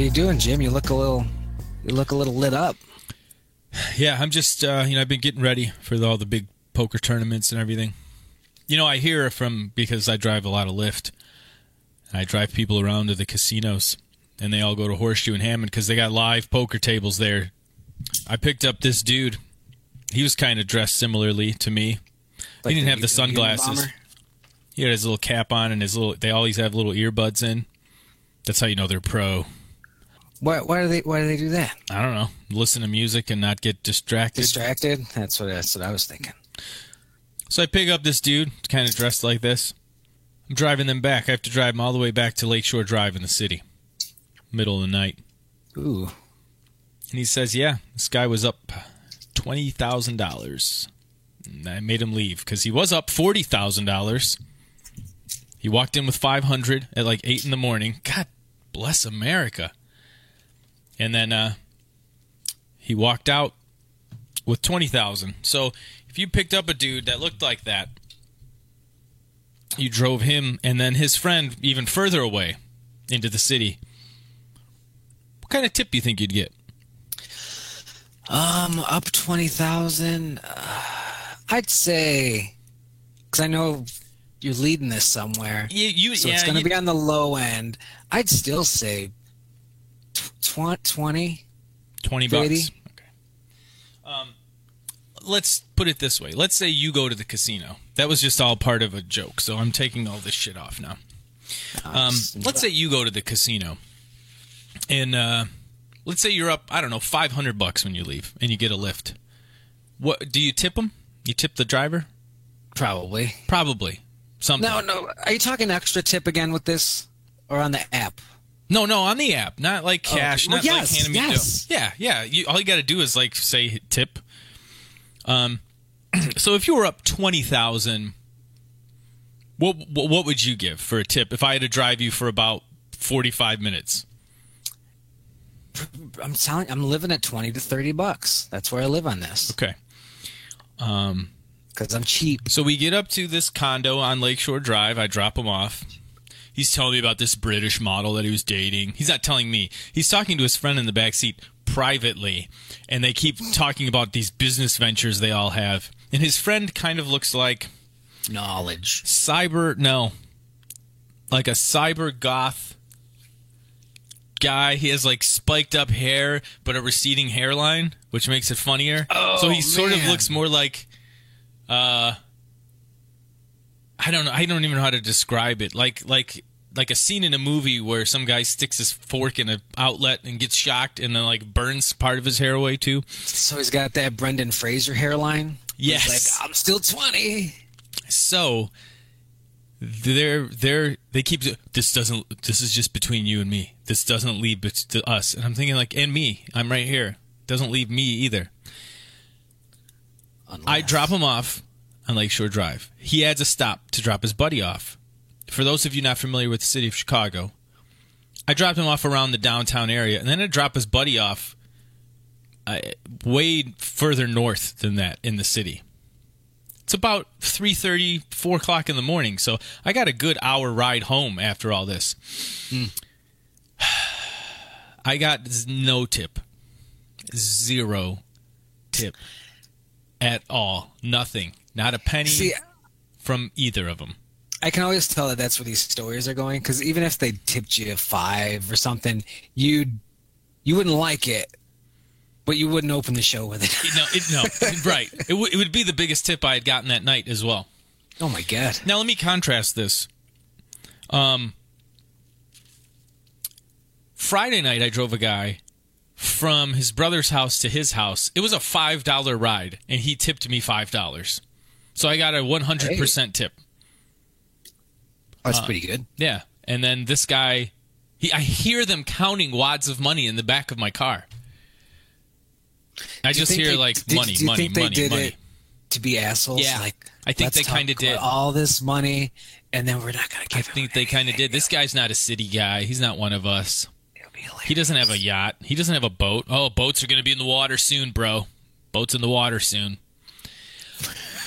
you doing, Jim? You look a little lit up. Yeah, I'm just, I've been getting ready for all the big poker tournaments and everything. I hear because I drive a lot of Lyft. I drive people around to the casinos, and they all go to Horseshoe and Hammond because they got live poker tables there. I picked up this dude. He was kind of dressed similarly to me. He didn't have the sunglasses. He had his little cap on and they always have little earbuds in. That's how you know they're pro. Why do they do that? I don't know. Listen to music and not get distracted. Distracted? That's what I was thinking. So I pick up this dude, kind of dressed like this. I'm driving them back. I have to drive them all the way back to Lakeshore Drive in the city. Middle of the night. Ooh. And he says, yeah, this guy was up $20,000. And I made him leave because he was up $40,000. He walked in with $500 at like 8 in the morning. God bless America. And then he walked out with $20,000. So if you picked up a dude that looked like that, you drove him and then his friend even further away into the city, what kind of tip do you think you'd get? Up 20,000. I'd say, because I know you're leading this somewhere, so it's going to be on the low end. I'd still say 20 bucks. Okay. Let's put it this way. Let's say you go to the casino. That was just all part of a joke, so I'm taking all this shit off now. Let's say you go to the casino, and let's say you're up, I don't know, $500 when you leave, and you get a lift. What do you tip them? You tip the driver? Probably. Something. No. Are you talking extra tip again with this, or on the app? No, on the app, not like cash, not like handing me dough. Yeah. All you got to do is like say tip. So if you were up 20,000, what would you give for a tip if I had to drive you for about 45 minutes? I'm living at $20 to $30. That's where I live on this. Okay. Because I'm cheap. So we get up to this condo on Lakeshore Drive. I drop him off. He's telling me about this British model that he was dating. He's not telling me. He's talking to his friend in the back seat privately, and they keep talking about these business ventures they all have. And his friend kind of looks like knowledge. Like a cyber goth guy. He has like spiked up hair, but a receding hairline, which makes it funnier. Oh, so he sort of looks more like, I don't know. I don't even know how to describe it. Like a scene in a movie where some guy sticks his fork in an outlet and gets shocked and then like burns part of his hair away too. So he's got that Brendan Fraser hairline. Yes. He's like, I'm still 20. So they keep, this is just between you and me. This doesn't lead to us. And I'm thinking like, and me, I'm right here. Doesn't leave me either. Unless I drop him off on Lakeshore Drive. He adds a stop to drop his buddy off. For those of you not familiar with the city of Chicago, I dropped him off around the downtown area, and then I drop his buddy off way further north than that in the city. It's about 3:30, 4 o'clock in the morning, so I got a good hour ride home after all this. I got no tip. 0 tip at all. Nothing. Not a penny from either of them. I can always tell that that's where these stories are going, because even if they tipped you $5 or something, you wouldn't like it, but you wouldn't open the show with it. No, right. It would be the biggest tip I had gotten that night as well. Oh, my God. Now, let me contrast this. Friday night, I drove a guy from his brother's house to his house. It was a $5 ride, and he tipped me $5. So I got a 100% tip. That's pretty good. Yeah. And then this guy, I hear them counting wads of money in the back of my car. I just hear money. It to be assholes? Yeah. Like, I think they kind of did. All this money, and then we're not going to give I think they kind of did. This guy's not a city guy. He's not one of us. He doesn't have a yacht. He doesn't have a boat. Oh, boats are going to be in the water soon, bro. Boats in the water soon.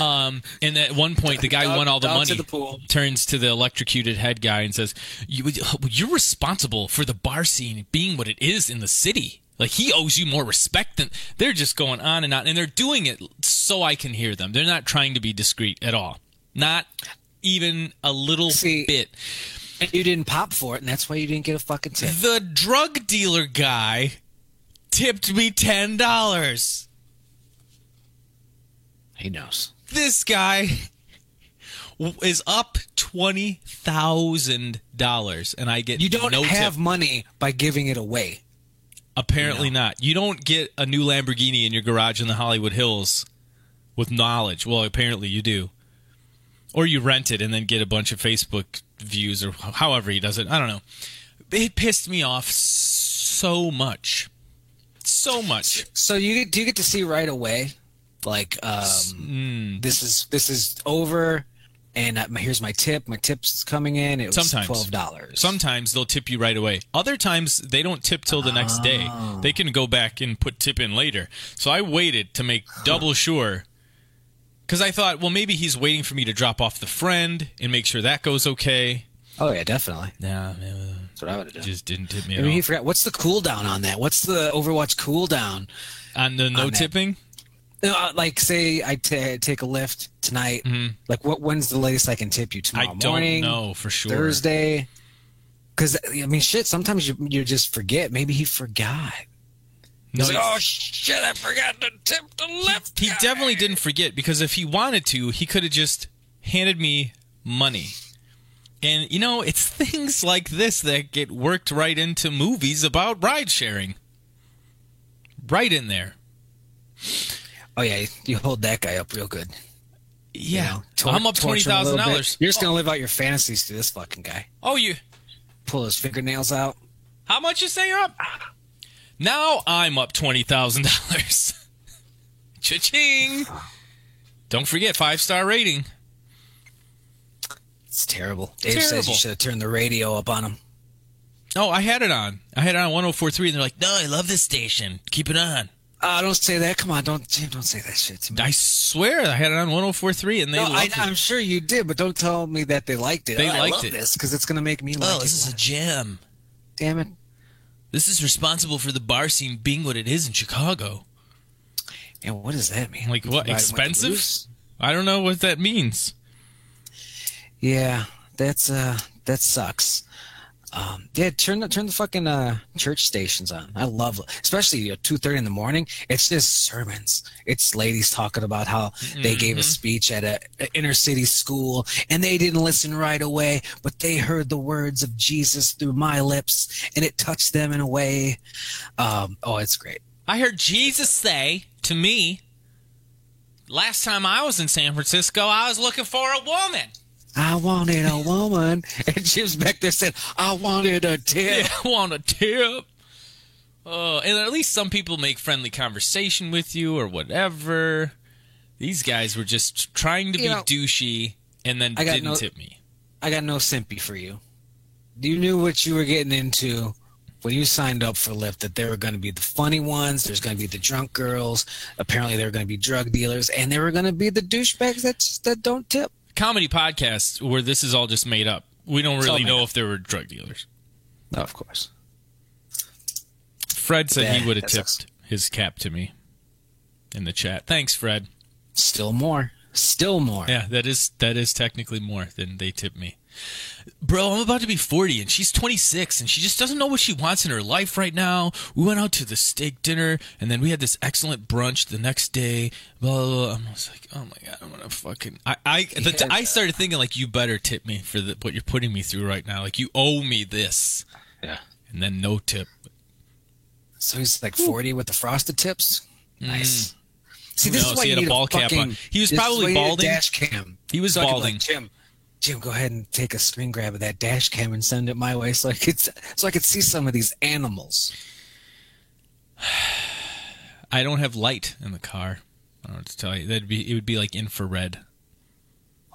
And at one point, the guy who won all the money to the pool. turns to the electrocuted head guy and says, "You're responsible for the bar scene being what it is in the city. Like, he owes you more respect than..." They're just going on, and they're doing it so I can hear them. They're not trying to be discreet at all. Not even a little bit. And you didn't pop for it, and that's why you didn't get a fucking tip. The drug dealer guy tipped me $10. He knows. This guy is up $20,000, and I get You don't no have tip. money by giving it away. Apparently not. You don't get a new Lamborghini in your garage in the Hollywood Hills with knowledge. Well, apparently you do. Or you rent it and then get a bunch of Facebook views, or however he does it. I don't know. It pissed me off so much. So much. So do you get to see right away, like, this is over, and here's my tip. My tip's coming in. It was $12. Sometimes they'll tip you right away. Other times they don't tip till the next day. They can go back and put tip in later. So I waited to make double sure. Because I thought, well, maybe he's waiting for me to drop off the friend and make sure that goes okay. Oh, yeah, definitely. Nah, that's what I would have done. Just didn't tip me at all. He forgot. What's the cooldown on that? What's the Overwatch cooldown? On the no tipping? Like, say I take a lift tonight. Mm-hmm. Like, when's the latest I can tip you? Tomorrow morning? I don't know for sure. Thursday? Because, I mean, shit, sometimes you just forget. Maybe he forgot. He's like, oh, shit, I forgot to tip the lift He guy. definitely didn't forget, because if he wanted to, he could have just handed me money. And, you know, it's things like this that get worked right into movies about ride sharing. Right in there. Oh, yeah, you hold that guy up real good. Yeah. I'm up $20,000. You're just going to live out your fantasies to this fucking guy. Oh, you... Pull his fingernails out. How much you say you're up? Now I'm up $20,000. Cha-ching! Don't forget, 5-star rating. It's terrible. Dave says you should have turned the radio up on him. Oh, I had it on. I had it on 104.3, and they're like, "No, I love this station. Keep it on." Don't say that. Come on, don't say that shit to me. I swear, I had it on 104.3, and they loved it. I'm sure you did, but don't tell me that they liked it. They liked it. This because it's going to make me like it. Oh, this is a gem. Damn it. This is responsible for the bar scene being what it is in Chicago. And what does that mean? Like, what, expensive? I don't know what that means. Yeah, that sucks. Yeah, turn the fucking church stations on. I love it. Especially 2:30 in the morning. It's just sermons. It's ladies talking about how they gave a speech at an inner city school and they didn't listen right away, but they heard the words of Jesus through my lips and it touched them in a way. Oh, it's great. I heard Jesus say to me, last time I was in San Francisco, I was looking for a woman. I wanted a woman. And Jim's back there said, I wanted a tip. Yeah, I want a tip. And at least some people make friendly conversation with you or whatever. These guys were just trying to be douchey and then didn't tip me. I got no sympathy for you. You knew what you were getting into when you signed up for Lyft, that there were going to be the funny ones, there's going to be the drunk girls, apparently there were going to be drug dealers, and there were going to be the douchebags that don't tip. Comedy podcasts where this is all just made up. We don't really know if there were drug dealers. No, of course. Fred said he would have tipped his cap to me in the chat. Thanks, Fred. Still more. Still more. Yeah, that is technically more than they tipped me. Bro, I'm about to be 40, and she's 26, and she just doesn't know what she wants in her life right now. We went out to the steak dinner, and then we had this excellent brunch the next day. Blah, blah, blah. I was like, oh my God, I'm going to fucking... I started thinking, like, you better tip me for what you're putting me through right now. Like, you owe me this. Yeah. And then no tip. So he's like 40 with the frosted tips? Nice. See, this is why he you had need a ball cap on. He was probably balding. Dash cam. He was balding. Jim, go ahead and take a screen grab of that dash cam and send it my way so I could see some of these animals. I don't have light in the car. I don't know what to tell you. It would be like infrared.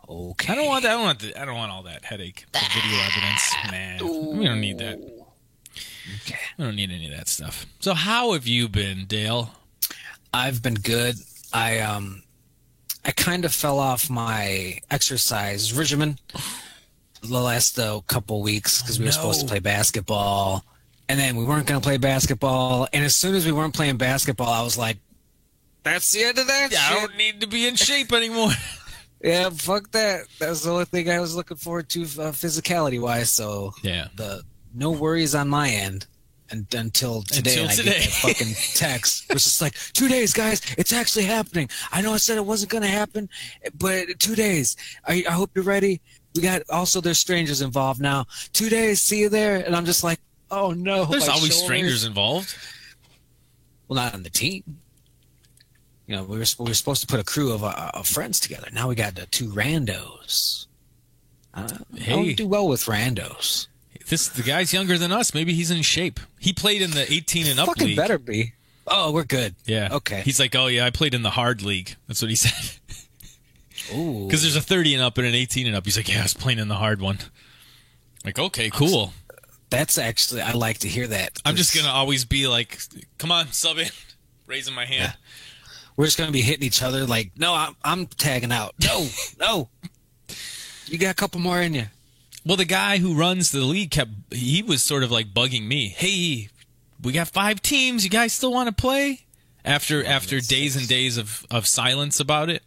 Okay. I don't want all that headache for video evidence, man. We don't need that. Okay. We don't need any of that stuff. So how have you been, Dale? I've been good. I I kind of fell off my exercise regimen the last couple weeks because we were supposed to play basketball, and then we weren't going to play basketball. And as soon as we weren't playing basketball, I was like, "That's the end of that. I shit. don't need to be in shape anymore." Yeah, fuck that. That was the only thing I was looking forward to physicality wise. So Yeah. No worries on my end until today. I get that fucking text. It was just like 2 days, guys. It's actually happening. I know I said it wasn't going to happen, but 2 days. I hope you're ready. We got also there's strangers involved now. 2 days. See you there. And I'm just like, oh no. There's my always shoulders. strangers involved. Well, not on the team. You know, we were supposed to put a crew of friends together. Now we got the 2 randos. I don't do well with randos. The guy's younger than us. Maybe he's in shape. He played in the 18 and up Fucking league. better be. Oh, we're good. Yeah. Okay. He's like, oh yeah, I played in the hard league. That's what he said. Ooh. Because there's a 30 and up and an 18 and up. He's like, yeah, I was playing in the hard one. Like, okay, cool. That's actually, I like to hear that. I'm just going to always be like, come on, sub in. Raising my hand. Yeah. We're just going to be hitting each other like, no, I'm tagging out. No. You got a couple more in you. Well, the guy who runs the league he was sort of like bugging me. Hey, we got 5 teams. You guys still want to play? After days and days of silence about it,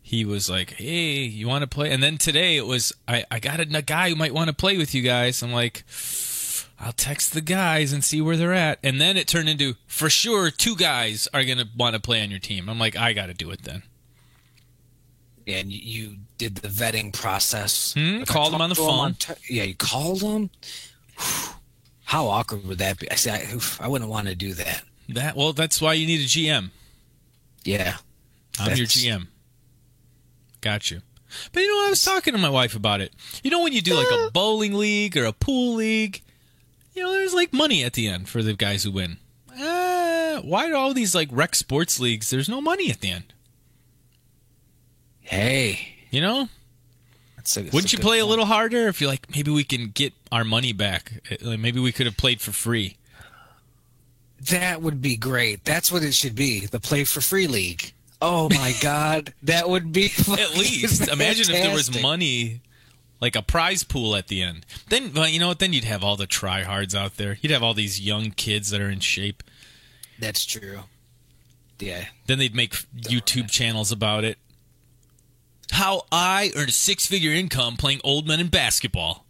he was like, hey, you want to play? And then today it was, I got a guy who might want to play with you guys. I'm like, I'll text the guys and see where they're at. And then it turned into, for sure, 2 guys are going to want to play on your team. I'm like, I got to do it then. Yeah, and you did the vetting process. Called him on the phone. Yeah, you called him. How awkward would that be? I wouldn't want to do that. That's why you need a GM. Yeah. I'm your GM. Got you. But you know what? I was talking to my wife about it. You know when you do like a bowling league or a pool league, you know, there's like money at the end for the guys who win. Why do all these like rec sports leagues, there's no money at the end? Hey. You know? Wouldn't you play a little harder if you're like, maybe we can get our money back? Like, maybe we could have played for free. That would be great. That's what it should be. The Play for Free League. Oh my God. That would be at least. Imagine if there was money, like a prize pool at the end. Then, well, you know what? Then you'd have all the tryhards out there. You'd have all these young kids that are in shape. That's true. Yeah. Then they'd make YouTube channels about it. How I earned a 6-figure income playing old men in basketball.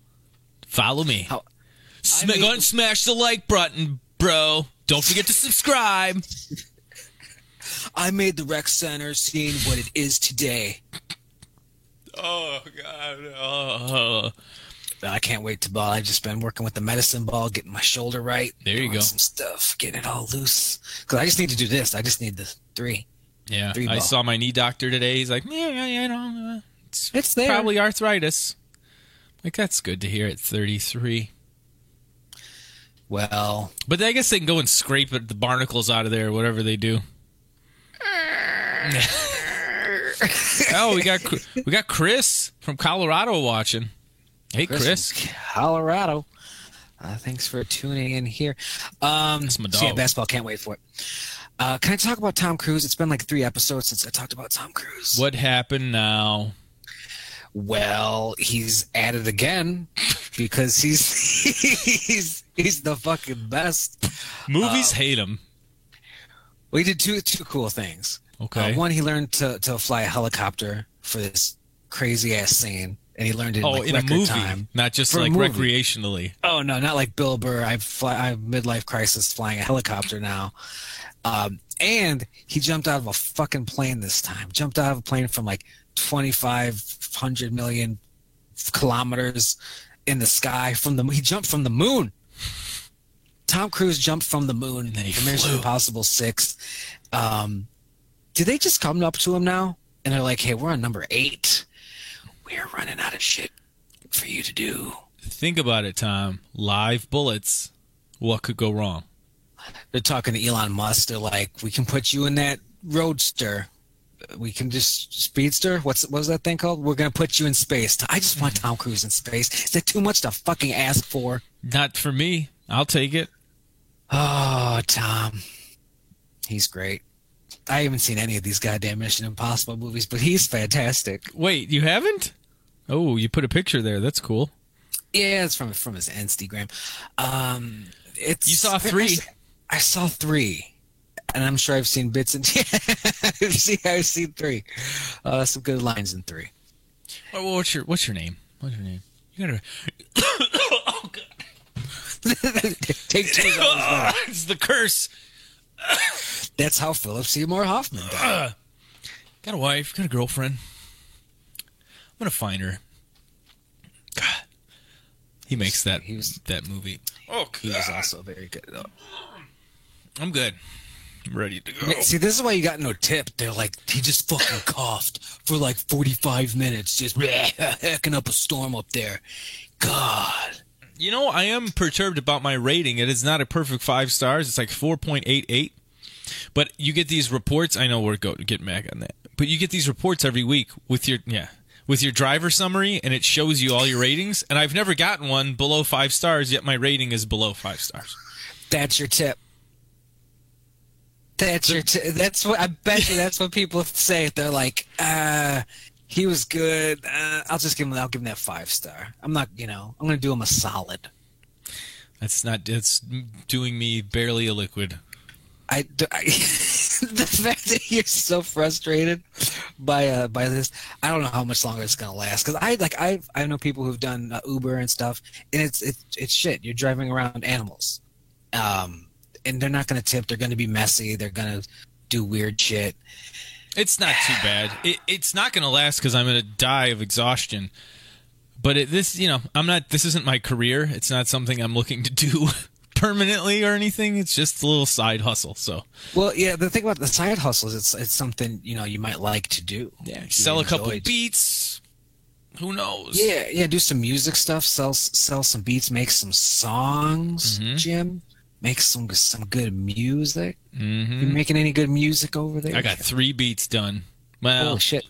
Follow me. Go and smash the like button, bro. Don't forget to subscribe. I made the rec center scene what it is today. Oh, God. Oh. I can't wait to ball. I've just been working with the medicine ball, getting my shoulder right. There you go. Some stuff, getting it all loose. Because I just need to do this. I just need the 3. Yeah, I saw my knee doctor today. He's like, yeah, it's there. Probably arthritis. Like, that's good to hear at 33. Well, but I guess they can go and scrape the barnacles out of there, or whatever they do. Oh, we got Chris from Colorado watching. Hey, Chris. Colorado. Thanks for tuning in here. That's my dog. So yeah, basketball. Can't wait for it. Can I talk about Tom Cruise? It's been like 3 episodes since I talked about Tom Cruise. What happened now? Well, he's at it again because he's the fucking best. Movies hate him. Well, he did two cool things. Okay. One, he learned to fly a helicopter for this crazy ass scene, and he learned it in a movie, time, not just like recreationally. Oh no, not like Bill Burr. I have midlife crisis flying a helicopter now. And he jumped out of a fucking plane this time. Jumped out of a plane from like 2,500 million kilometers in the sky he jumped from the moon. Tom Cruise jumped from the moon for Mission Impossible 6. Did they just come up to him now and they're like, hey, we're on number 8. We're running out of shit for you to do. Think about it, Tom. Live bullets. What could go wrong? They're talking to Elon Musk. They're like, we can put you in that roadster. We can just speedster. What was that thing called? We're going to put you in space. I just want Tom Cruise in space. Is that too much to fucking ask for? Not for me. I'll take it. Oh, Tom. He's great. I haven't seen any of these goddamn Mission Impossible movies, but he's fantastic. Wait, you haven't? Oh, you put a picture there. That's cool. Yeah, it's from his Instagram. It's You saw 3. I saw 3, and I'm sure I've seen bits and I've seen 3. Some good lines in 3. Well, what's your name? What's your name? You gotta. Oh God! Take 2 is always better. It's the curse. That's how Philip Seymour Hoffman died. Got a wife. Got a girlfriend. I'm gonna find her. God, he makes that movie. Oh, God. He was also very good. I'm good. I'm ready to go. See, this is why you got no tip. They're like, he just fucking coughed for like 45 minutes, just hacking up a storm up there. God. You know, I am perturbed about my rating. It is not a perfect 5 stars. It's like 4.88. But you get these reports. I know we're getting back on that. But you get these reports every week with your driver summary, and it shows you all your ratings. And I've never gotten one below 5 stars, yet my rating is below 5 stars. That's your tip. That's what I bet you. That's what people say. They're like, he was good. I'll give him that 5 star. I'm not, I'm going to do him a solid. That's doing me barely a liquid. The fact that you're so frustrated by this, I don't know how much longer it's gonna last. Because I know people who've done Uber and stuff, and it's shit. You're driving around animals, and they're not gonna tip. They're gonna be messy. They're gonna do weird shit. It's not too bad. It's not gonna last because I'm gonna die of exhaustion. But this isn't my career. It's not something I'm looking to do permanently or anything. It's just a little side hustle. So, well, yeah, the thing about the side hustle is it's something you might like to do. Yeah, sell a couple beats. Who knows? Yeah, do some music stuff. Sell some beats. Make some songs, Jim. Make some good music. Mm-hmm. You making any good music over there? I got 3 beats done. Well, holy shit!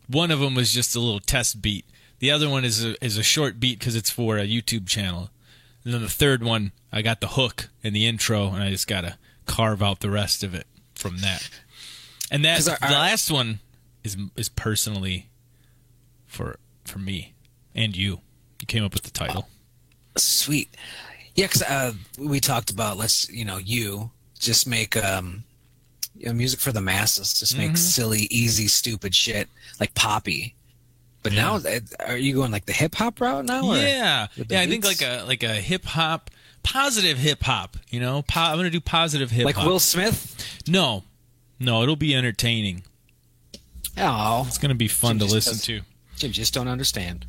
One of them was just a little test beat. The other one is a short beat because it's for a YouTube channel. And then the third one, I got the hook and the intro, and I just got to carve out the rest of it from that. And the last one is personally for me and you. You came up with the title. Sweet. Yeah, because we talked about you just make music for the masses. Just make silly, easy, stupid shit like Poppy. But now, are you going like the hip hop route now? Yeah, I think like a hip hop, positive hip hop. I'm gonna do positive hip hop. Like Will Smith? No, it'll be entertaining. Oh, it's gonna be fun to listen to. Jim just don't understand.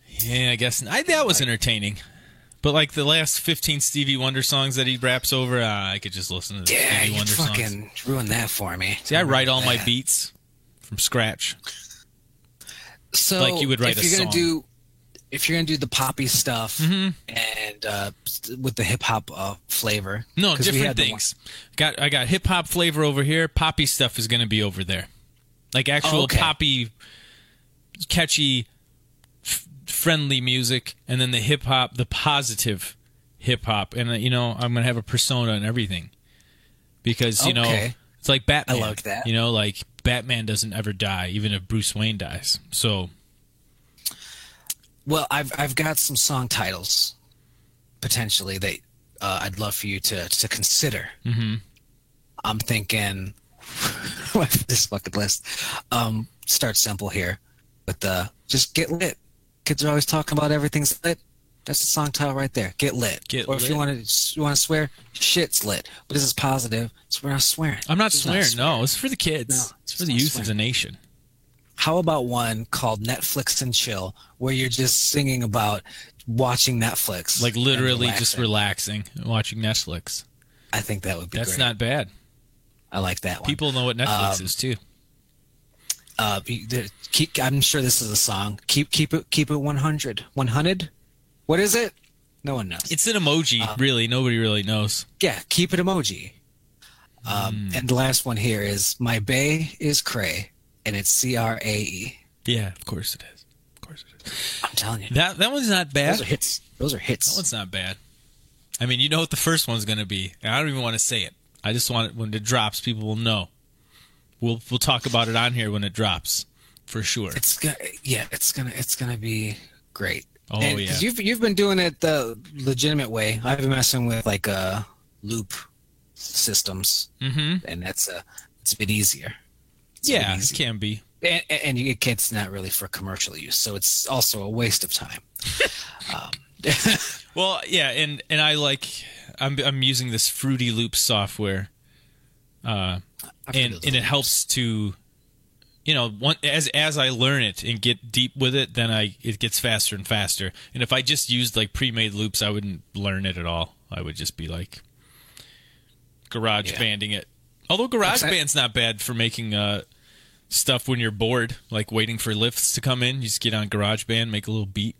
Yeah, I guess that was entertaining. But like the last 15 Stevie Wonder songs that he raps over, I could just listen to the Stevie Wonder songs. Yeah, you fucking ruined that for me. See, I write all my beats from scratch. So like you would write a song. If you're gonna do the poppy stuff and with the hip hop flavor, no, different things. I got hip hop flavor over here. Poppy stuff is gonna be over there, like actual poppy, catchy, friendly music, and then the hip hop, the positive hip hop, and I'm gonna have a persona and everything because it's like Batman. I like that. Like Batman doesn't ever die, even if Bruce Wayne dies. So, well, I've got some song titles potentially that I'd love for you to consider. Mm-hmm. I'm thinking this fucking list. Start simple here, but just get lit. Kids are always talking about everything's lit. That's the song title right there. Get lit. If you want to swear, shit's lit. But this is positive, so we're not swearing. I'm not swearing. No, it's for the kids. No, it's for the youth of the nation. How about one called Netflix and Chill, where you're just singing about watching Netflix, like literally just relaxing, watching Netflix? I think that would be. That's great. not bad. I like that one. People know what Netflix is too. I'm sure this is a song. Keep it 100. 100? What is it? No one knows. It's an emoji, really. Nobody really knows. Yeah, keep it emoji. And the last one here is My Bae is Cray, and it's CRAE. Yeah, of course it is. I'm telling you. That one's not bad. Those are hits. That one's not bad. I mean, you know what the first one's going to be. And I don't even want to say it. I just want it when it drops, people will know. We'll talk about it on here when it drops, for sure. It's gonna be great. Oh, and, yeah. 'cause you've been doing it the legitimate way. I've been messing with like loop systems, and it's a bit easier. Yeah, it can be. And it's not really for commercial use, so it's also a waste of time. Well, yeah, and I'm using this Fruity Loops software, and it helps to, as I learn it and get deep with it, then it gets faster and faster. And if I just used like pre-made loops, I wouldn't learn it at all. I would just be like garage banding it. Although GarageBand's not bad for making stuff when you're bored, like waiting for lifts to come in. You just get on GarageBand, make a little beat.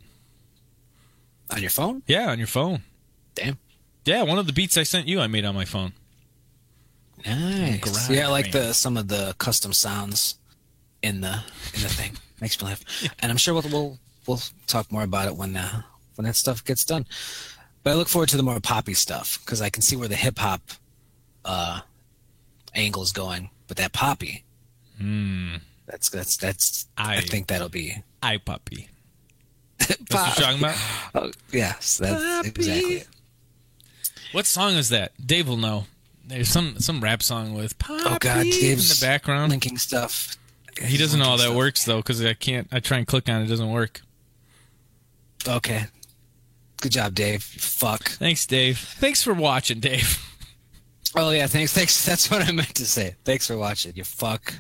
On your phone? Yeah, on your phone. Damn. Yeah, one of the beats I sent you, I made on my phone. Nice. Yeah, I like some of the custom sounds in the thing. Makes me laugh. And I'm sure we'll talk more about it when that stuff gets done. But I look forward to the more poppy stuff because I can see where the hip hop angle is going. But that poppy, that's. I think that'll be poppy. That's what you're talking about? Oh, yes, that's exactly it. What song is that? Dave will know. There's some rap song with Poppy oh God, Dave's in the background. linking stuff. He doesn't know how that works though, because I try and click on it, it doesn't work. Okay. Good job, Dave. You fuck. Thanks, Dave. Thanks for watching, Dave. Oh yeah, thanks. That's what I meant to say. Thanks for watching. You fuck.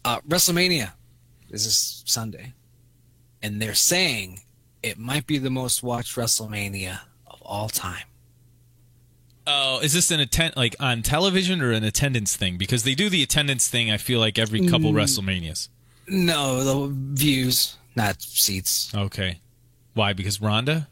WrestleMania is this Sunday, and they're saying it might be the most watched WrestleMania of all time. Oh, is this like on television or an attendance thing? Because they do the attendance thing, I feel like, every couple WrestleManias. No, the views, not seats. Okay. Why? Because Ronda?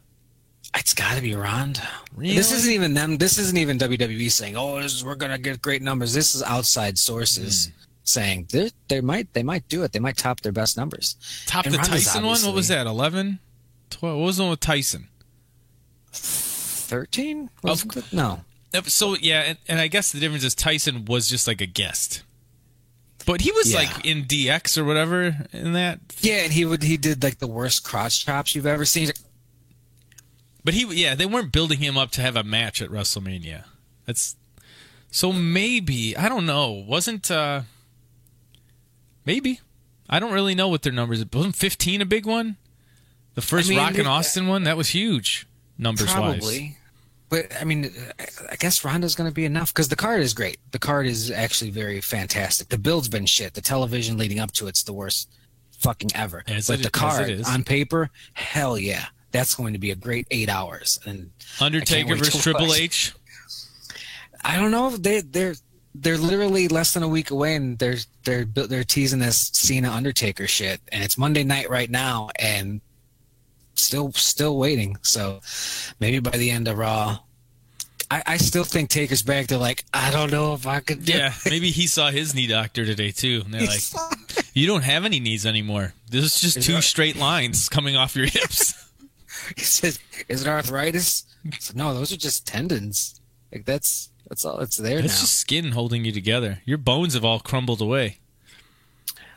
It's got to be Ronda. Really? This isn't even them. This isn't even WWE saying, "Oh, we're gonna get great numbers." This is outside sources saying they might do it. They might top their best numbers. Top and the Ronda's Tyson one? What was that? 11? 12? What was the one with Tyson? 13? No. So, yeah, and I guess the difference is Tyson was just like a guest. But he was like in DX or whatever in that. Yeah, and he did like the worst crotch chops you've ever seen. But they weren't building him up to have a match at WrestleMania. So maybe, I don't know. Wasn't maybe. I don't really know what their numbers. Wasn't 15 a big one? The first Rock and Austin one, that was huge numbers wise. Probably. But, I mean, I guess Ronda's going to be enough because the card is great. The card is actually very fantastic. The build's been shit. The television leading up to it's the worst fucking ever. But the card on paper, hell yeah. That's going to be a great 8 hours. And Undertaker versus Triple H? I don't know. They're literally less than a week away, and they're teasing this Cena Undertaker shit. And it's Monday night right now, and still waiting. So maybe by the end of Raw, I still think Taker's back. They're like, I don't know if I could do it. Maybe he saw his knee doctor today too, and they're like, you don't have any knees anymore. This is just two straight lines coming off your hips. He says, is it arthritis? Said, no, those are just tendons. Like that's all that's there now. It's just skin holding you together. Your bones have all crumbled away.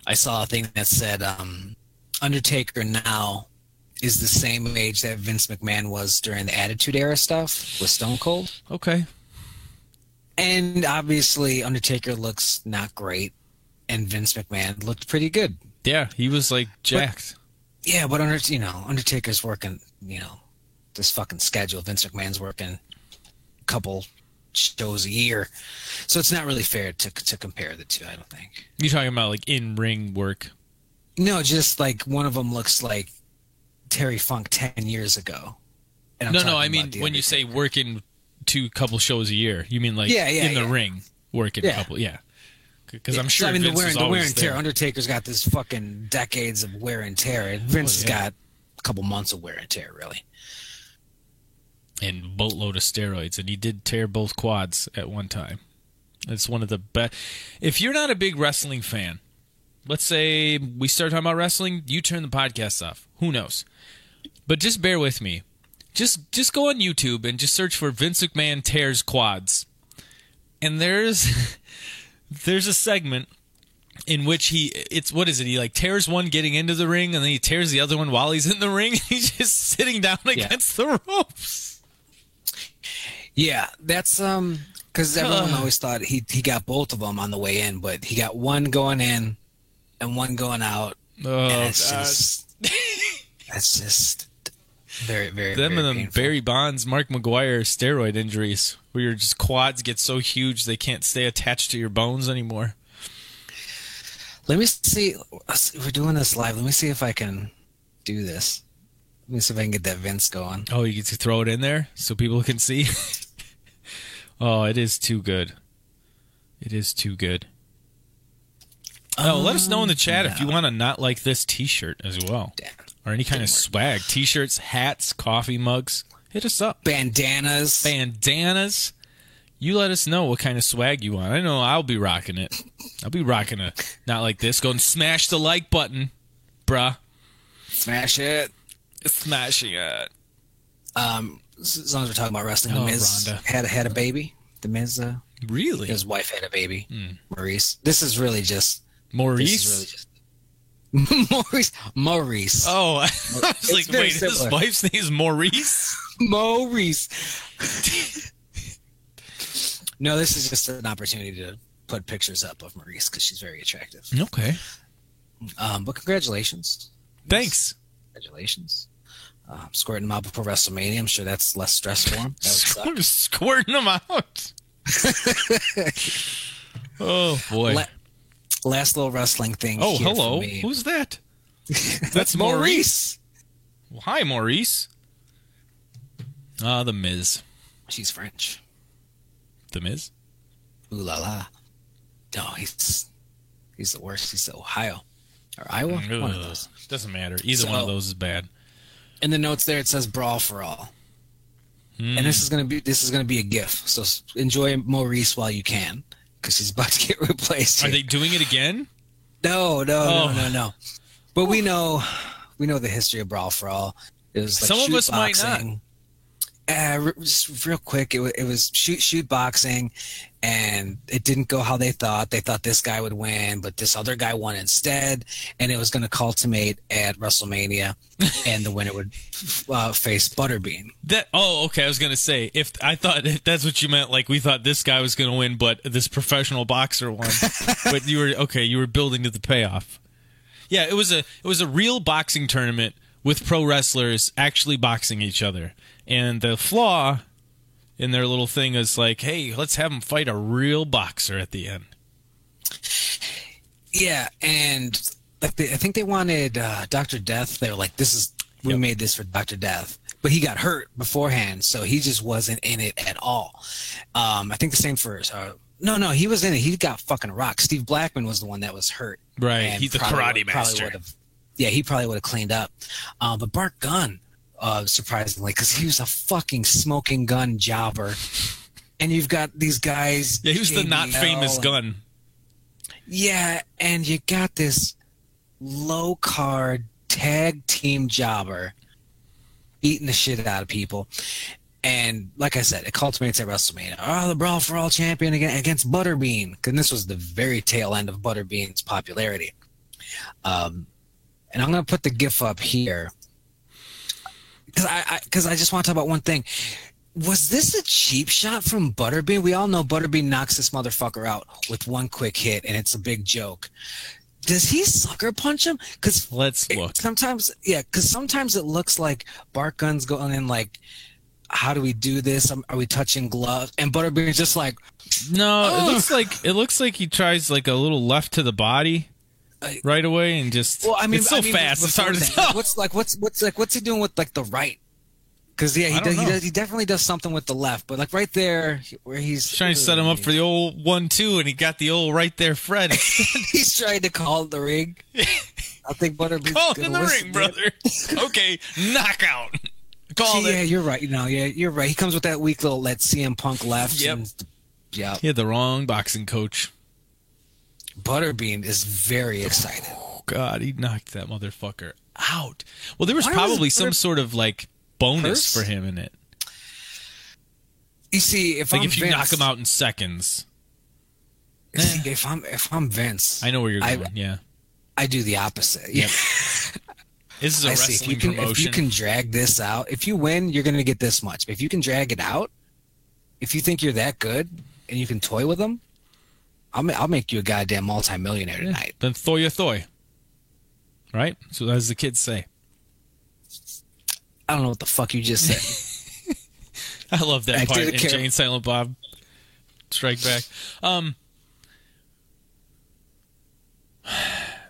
I saw a thing that said Undertaker now is the same age that Vince McMahon was during the Attitude Era stuff with Stone Cold. Okay. And obviously Undertaker looks not great, and Vince McMahon looked pretty good. Yeah, he was like jacked. But Undertaker's working, this fucking schedule. Vince McMahon's working a couple shows a year. So it's not really fair to compare the two, I don't think. You're talking about like in-ring work? No, just like one of them looks like Terry Funk 10 years ago. No, I mean when you say working couple shows a year, you mean like in the ring working a couple, Because I'm sure Vince was the wear always and tear. there. Undertaker's got this fucking decades of wear and tear. And Vince has got a couple months of wear and tear, really. And boatload of steroids, and he did tear both quads at one time. It's one of the best. If you're not a big wrestling fan, let's say we start talking about wrestling, you turn the podcast off. Who knows? But just bear with me. Just go on YouTube and just search for Vince McMahon tears quads. And there's a segment in which what is it? He like tears one getting into the ring, and then he tears the other one while he's in the ring. He's just sitting down against the ropes. Yeah, that's because everyone always thought he got both of them on the way in, but he got one going in and one going out. Oh, and it's just very, very, them very and painful. Barry Bonds, Mark McGuire steroid injuries, where your just quads get so huge they can't stay attached to your bones anymore. Let me see. We're doing this live. Let me see if I can do this. Let me see if I can get that Vince going. Oh, you get to throw it in there so people can see? Oh, it is too good. It is too good. Oh, let us know in the chat if you want a Not Like This t-shirt as well. Damn. Or any kind of swag. T-shirts, hats, coffee mugs. Hit us up. Bandanas. Bandanas. You let us know what kind of swag you want. I know I'll be rocking it. I'll be rocking a Not Like This. Go and smash the like button, bruh. Smash it. Smashing it. As long as we're talking about wrestling, The Miz Ronda. had a baby. The Miz, Really? his wife had a baby. Maurice. This is really just Maurice? Maurice. Oh, I was like, very wait, his similar. wife's name is Maurice? Maurice. No, this is just an opportunity to put pictures up of Maurice because she's very attractive. Okay. But congratulations. Thanks. Congratulations. Squirting him out before WrestleMania. I'm sure that's less stress for him. That would suck. Squirting them out. Oh, boy. Last little wrestling thing. Oh, here hello. for me. Who's that? That's Maurice. Well, hi, Maurice. The Miz. She's French. The Miz? Ooh la la. No, he's the worst. He's Ohio. Or Iowa? One of those. Doesn't matter. Either one of those is bad. In the notes there, it says Brawl for All. And this is gonna be a GIF. So enjoy Maurice while you can, because she's about to get replaced. Are they doing it again? No. But we know the history of Brawl for All. It was like Some of us might not. Just real quick, it was shoot boxing, and it didn't go how they thought. They thought this guy would win, but this other guy won instead, and it was going to culminate at WrestleMania, and the winner would face Butterbean. Okay. I was gonna say if that's what you meant. Like we thought this guy was gonna win, but this professional boxer won. But you were building to the payoff. Yeah, it was a real boxing tournament with pro wrestlers actually boxing each other. And the flaw in their little thing is like, hey, let's have them fight a real boxer at the end. Yeah, and I think they wanted Dr. Death. They were like, we made this for Dr. Death. But he got hurt beforehand, so he just wasn't in it at all. I think the same for... No, he was in it. He got fucking rocked. Steve Blackman was the one that was hurt. Right, he's the karate master. He probably would have cleaned up. But Bart Gunn... surprisingly, because he was a fucking smoking gun jobber, and you've got these guys. Yeah, he was JBL, the not famous gun. Yeah, and you got this low card tag team jobber beating the shit out of people, and like I said, it culminates at WrestleMania. Oh, the Brawl for All champion against Butterbean, and this was the very tail end of Butterbean's popularity. And I'm gonna put the GIF up here. Because I just want to talk about one thing. Was this a cheap shot from Butterbean? We all know Butterbean knocks this motherfucker out with one quick hit, and it's a big joke. Does he sucker punch him? Let's look. Sometimes it looks like Bart Gunn's going in like, how do we do this? Are we touching gloves? And Butterbean's just like, no. It looks like he tries like a little left to the body. Right away and just it's so fast it's hard to tell. What's he doing with like the right? Because he definitely does something with the left, but like right there where he's trying to set him up for the old 1-2, and he got the old right there Fred. He's trying to call the ring. I think Butterbean's call in the ring, brother. Okay, knockout. Call it. Yeah, you're right. You're right. He comes with that weak little CM Punk left. Yep. Yeah. He had the wrong boxing coach. Butterbean is very excited. Oh, God, he knocked that motherfucker out. Well, there was probably some sort of like bonus for him in it. You see, if you knock him out in seconds. See, if I'm Vince, I know where you're going. Yeah. I do the opposite. Yep. This is a I see. wrestling If you promotion. can drag this out, if you win, you're going to get this much. If you can drag it out, if you think you're that good and you can toy with them, I'll make you a goddamn multimillionaire tonight. Then thoy a thoy. Right? So as the kids say. I don't know what the fuck you just said. I love that I part in didn't care. Jay and Silent Bob Strike Back.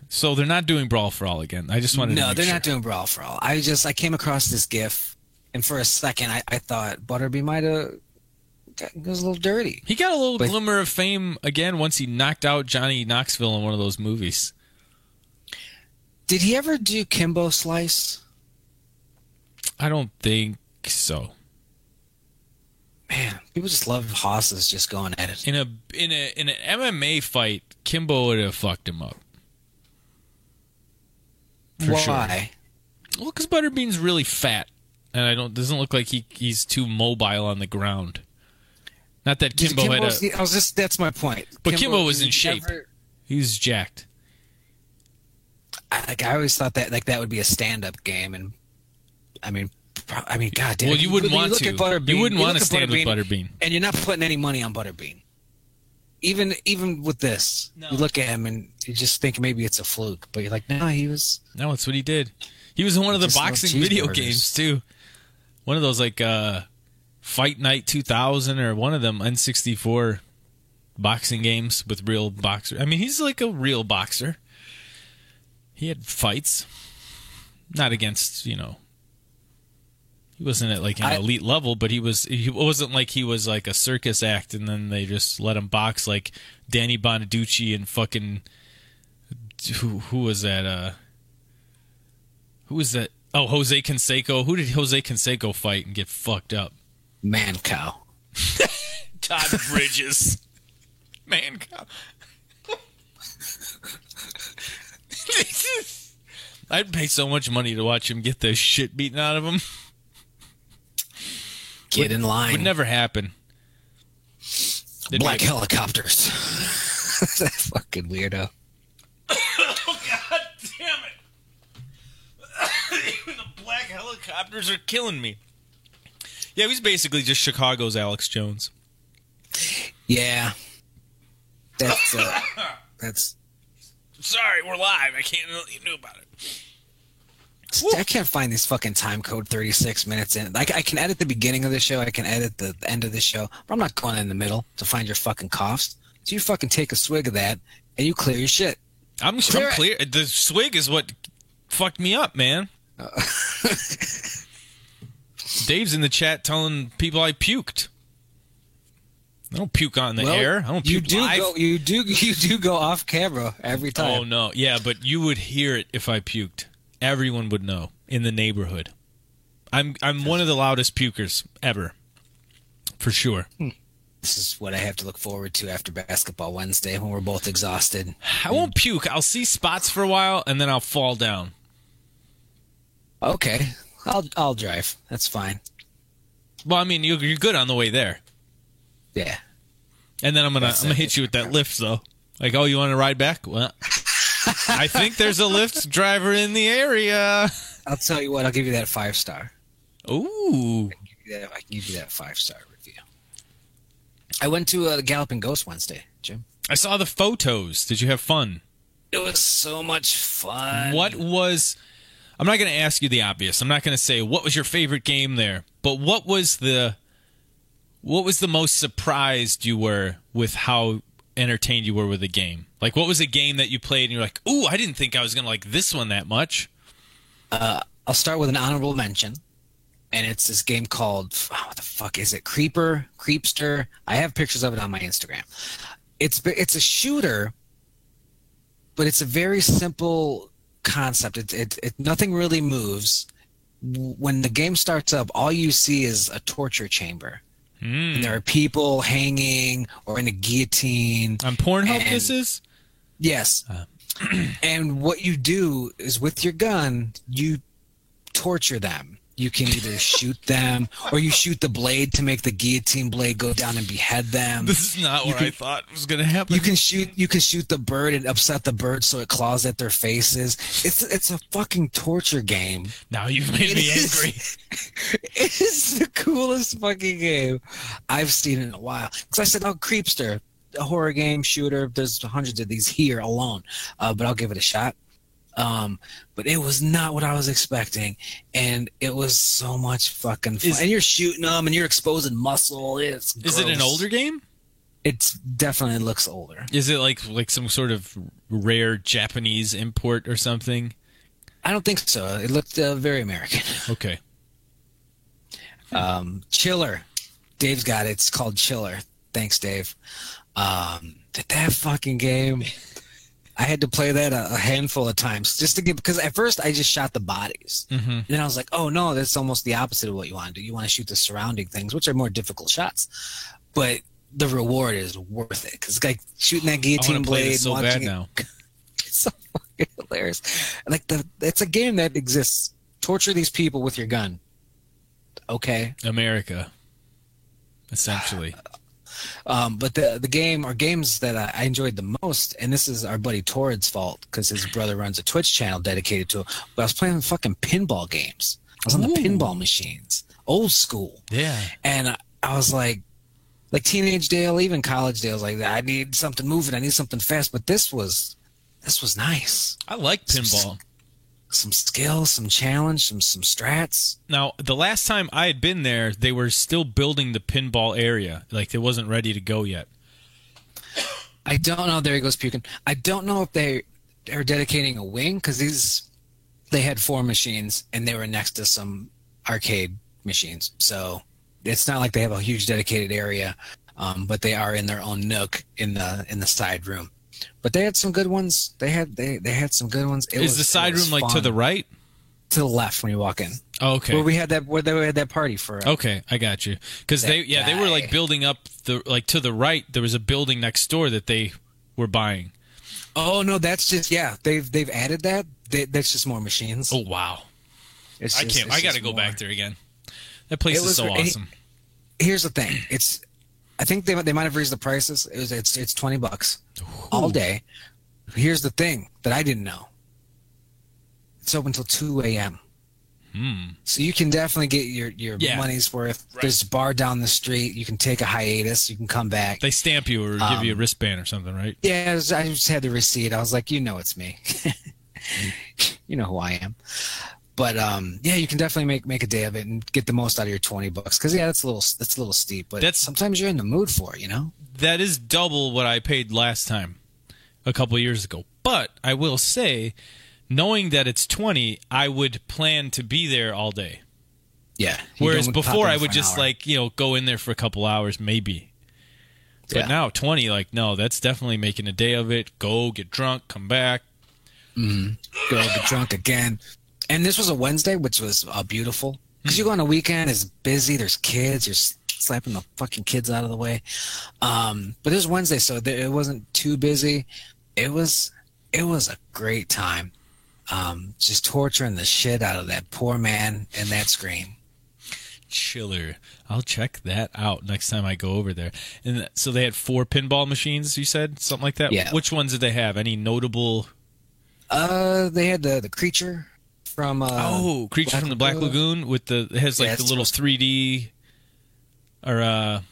So they're not doing Brawl for All again. I just wanted to No, make they're sure. not doing Brawl for All. I came across this GIF, and for a second I thought Butterbean might have was a little dirty. He got a little But- glimmer of fame again once he knocked out Johnny Knoxville in one of those movies. Did he ever do Kimbo Slice? I don't think so. Man, people just love hosses just going at it. In an MMA fight, Kimbo would have fucked him up. For sure. Why? Well, because Butterbean's really fat, and doesn't look like he's too mobile on the ground. Not that Kimbo had a... That's my point. But Kimbo was in he shape. never- He was jacked. I always thought that would be a stand-up game, and I mean, goddamn. Well, you wouldn't want look to. at Butterbean, You wouldn't want look to at stand with Butterbean. and you're not putting any money on Butterbean. Even with this, No. you look at him and you just think maybe it's a fluke, but you're like, no, he was. No, that's what he did. He was in one of the Just love boxing video cheeseburgers. games, too. One of those, like, Fight Night 2000 or one of them N64 boxing games with real boxers. I mean, he's like a real boxer. He had fights. Not against, he wasn't at like an elite level, but he wasn't like he was like a circus act and then they just let him box like Danny Bonaducci and fucking who was that? Who was that? Oh, Jose Canseco. Who did Jose Canseco fight and get fucked up? Man cow. Todd Bridges. Man cow. I'd pay so much money to watch him get the shit beaten out of him. Get in line. Would never happen. Black helicopters. That fucking weirdo. Oh, God damn it. Even the black helicopters are killing me. Yeah, he's basically just Chicago's Alex Jones. Yeah. That's. Sorry, we're live. I can't let you know about it. I can't find this fucking time code 36 minutes in. I can edit the beginning of the show. I can edit the end of the show. But I'm not going in the middle to find your fucking coughs. So you fucking take a swig of that and you clear your shit. I'm clear. The swig is what fucked me up, man. Dave's in the chat telling people I puked. I don't puke on the air. I don't puke live. You do go off camera every time. Oh no, yeah, but you would hear it if I puked. Everyone would know in the neighborhood. I'm one of the loudest pukers ever, for sure. This is what I have to look forward to after Basketball Wednesday when we're both exhausted. I won't puke. I'll see spots for a while and then I'll fall down. Okay, I'll drive. That's fine. Well, I mean, you're good on the way there, Yeah. and then I'm gonna hit you with that lift though. Like, oh, you want to ride back? Well, I think there's a Lyft driver in the area. I'll tell you what. I'll give you that 5-star. Ooh. I can give you that 5-star review. I went to the Galloping Ghost Wednesday, Jim. I saw the photos. Did you have fun? It was so much fun. What was... I'm not going to ask you the obvious. I'm not going to say, what was your favorite game there? But what was the most surprised you were with how entertained you were with the game? Like, what was a game that you played and you're like, ooh, I didn't think I was going to like this one that much? I'll start with an honorable mention. And it's this game called, what the fuck is it? Creepster. I have pictures of it on my Instagram. It's a shooter, but it's a very simple concept. It nothing really moves. When the game starts up, all you see is a torture chamber. And there are people hanging or in a guillotine. On Pornhub, this is? Yes. And what you do is with your gun, you torture them. You can either shoot them, or you shoot the blade to make the guillotine blade go down and behead them. This is not what I thought was going to happen. You can shoot the bird and upset the bird so it claws at their faces. It's a fucking torture game. Now you've made me angry. It is the coolest fucking game I've seen in a while. Because I said, oh, Creepster, a horror game shooter. There's hundreds of these here alone, but I'll give it a shot. But it was not what I was expecting, and it was so much fucking fun. And you're shooting them, and you're exposing muscle. Is it an older game? It definitely looks older. Is it like some sort of rare Japanese import or something? I don't think so. It looked very American. Okay. Chiller. Dave's got it. It's called Chiller. Thanks, Dave. That fucking game. I had to play that a handful of times just to get, because at first I just shot the bodies. Mm-hmm. And then I was like, oh no, that's almost the opposite of what you want to do. You want to shoot the surrounding things, which are more difficult shots. But the reward is worth it, because like shooting that guillotine blade, so bad now. It's so fucking hilarious. Like it's a game that exists. Torture these people with your gun. Okay. America, essentially. But the game or games that I enjoyed the most, and this is our buddy Torrid's fault because his brother runs a Twitch channel dedicated to it, but I was playing fucking pinball games. I was on the pinball machines, old school. Yeah. And I was like teenage Dale, even college Dale, was like, I need something moving, I need something fast. But this was nice. I like pinball. Some skill, some challenge, some strats. Now, the last time I had been there, they were still building the pinball area. Like, it wasn't ready to go yet. I don't know. There he goes puking. I don't know if they are dedicating a wing, because they had 4 machines, and they were next to some arcade machines. So it's not like they have a huge dedicated area, but they are in their own nook in the side room. But they had some good ones. They had some good ones. Is the side room like to the right? To the left when you walk in. Oh, okay. Where we had that party for. Okay, I got you. Because they were like building up to the right. There was a building next door that they were buying. Oh no, that's just they've added that. That's just more machines. Oh wow. I got to go back there again. That place is so awesome. Here's the thing. I think they might have raised the prices. It's $20 all day. Here's the thing that I didn't know. It's open until 2 a.m. So you can definitely get your money's worth. Right. There's a bar down the street. You can take a hiatus. You can come back. They stamp you or give you a wristband or something, right? Yeah, I just had the receipt. I was like, it's me. You know who I am. But you can definitely make a day of it and get the most out of your $20. Because that's a little steep. But sometimes you're in the mood for it, That is double what I paid last time, a couple of years ago. But I will say, knowing that it's 20, I would plan to be there all day. Yeah. Whereas before I would just go in there for a couple hours maybe. But now 20, no, that's definitely making a day of it. Go get drunk, come back. Go get drunk again. And this was a Wednesday, which was beautiful. Because you go on a weekend, it's busy, there's kids, you're slapping the fucking kids out of the way. But it was Wednesday, so it wasn't too busy. It was a great time. Just torturing the shit out of that poor man in that screen. Chiller. I'll check that out next time I go over there. And so they had 4 pinball machines, you said? Something like that? Yeah. Which ones did they have? Any notable? They had the Creature from Creature from the Black Lagoon with it has the little 3D or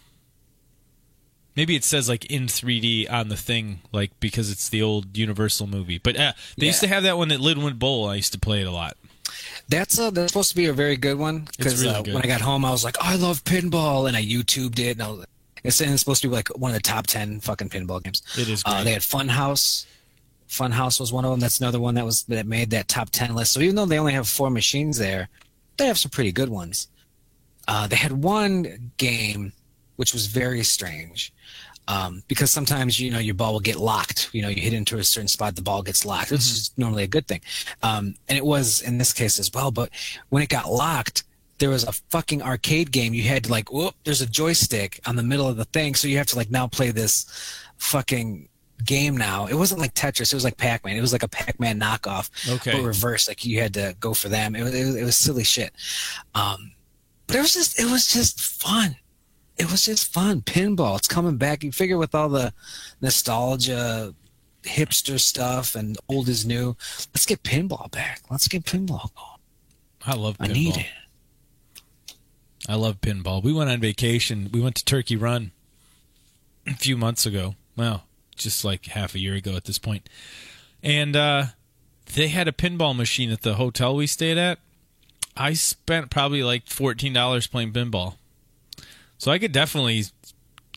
maybe it says in 3D on the thing because it's the old Universal movie. But they used to have that one at Lidwin Bowl. I used to play it a lot. That's supposed to be a very good one because when I got home I was like, I love pinball, and I YouTubed it, and it's supposed to be one of the top 10 fucking pinball games. It is great. They had Funhouse. Funhouse was one of them. That's another one that made that top 10 list. So even though they only have 4 machines there, they have some pretty good ones. They had one game which was very strange because sometimes your ball will get locked. You hit into a certain spot, the ball gets locked, which is normally a good thing. And it was in this case as well. But when it got locked, there was a fucking arcade game. You had to there's a joystick on the middle of the thing, so you have to now play this fucking game now. It wasn't like Tetris. It was like Pac-Man. It was like a Pac-Man knockoff, Okay. but reverse. Like you had to go for them. It was silly shit. But it was just fun. It was just fun. Pinball. It's coming back. You figure with all the nostalgia, hipster stuff, and old is new. Let's get pinball back. Let's get pinball going. I love pinball. I need it. I love pinball. We went on vacation. We went to Turkey Run a few months ago. Well, just like half a year ago at this point. And they had a pinball machine at the hotel we stayed at. I spent probably like $14 playing pinball. So I could definitely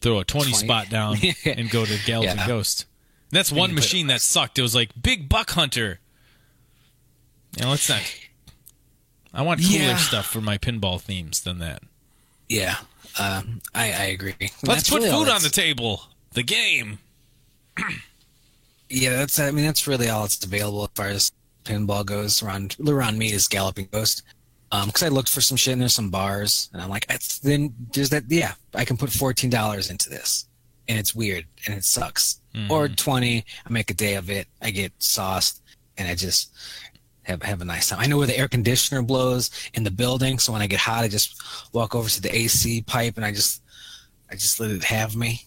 throw a 20 spot down and go to Galaxy Ghost. And that's one machine that sucked. It was like Big Buck Hunter. You know, let's not. I want cooler stuff for my pinball themes than that. Yeah, I agree. Let's put food on the table. The game. Yeah, that's really all that's available as far as pinball goes around me is Galloping Ghost. Because I looked for some shit and there's some bars, and I'm like, then there's that. Yeah, I can put $14 into this, and it's weird and it sucks. Or 20, I make a day of it. I get sauced, and I just have a nice time. I know where the air conditioner blows in the building, so when I get hot, I just walk over to the AC pipe and I just let it have me,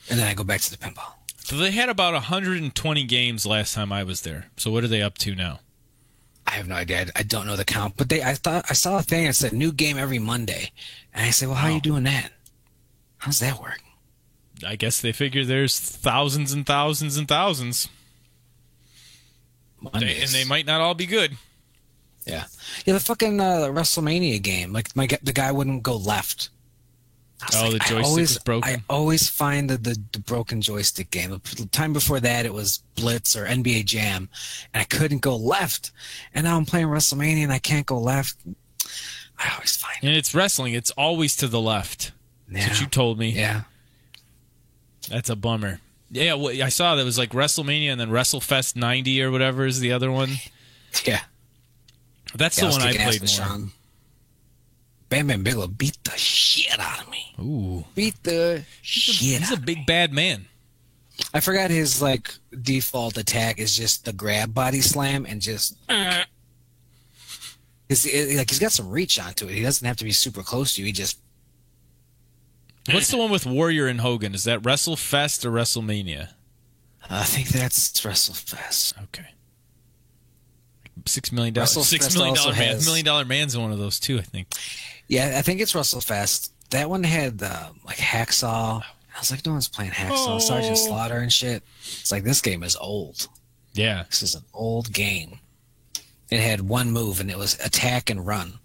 and then I go back to the pinball. So they had about 120 games last time I was there. So what are they up to now? I have no idea. I don't know the count, but I saw a thing that said new game every Monday, and I said, well, how are you doing that? How's that work? I guess they figure there's thousands and thousands and thousands. And they might not all be good. Yeah. Yeah, the fucking WrestleMania game. Like, the guy wouldn't go left. The joystick was broken? I always find the broken joystick game. The time before that, it was Blitz or NBA Jam, and I couldn't go left. And now I'm playing WrestleMania, and I can't go left. I always find it. And it's wrestling. It's always to the left. Yeah. That's what you told me. Yeah. That's a bummer. Yeah, I saw that was like WrestleMania and then WrestleFest 90 or whatever is the other one. Yeah. That's the one I played more. Sean. Bam Bam Bigelow beat the shit out of me. Ooh. Beat the shit He's a big bad man. I forgot his default attack is just the grab body slam and just he's got some reach onto it. He doesn't have to be super close to you. He just What's the one with Warrior and Hogan? Is that WrestleFest or WrestleMania? I think that's WrestleFest. Okay. $6 million. WrestleFest $6 million also man. has- $1 million man's in one of those too, I think. Yeah, I think it's WrestleFest. That one had Hacksaw. I was like, no one's playing Hacksaw, Sergeant Slaughter and shit. It's like, this game is old. Yeah. This is an old game. It had one move, and it was attack and run.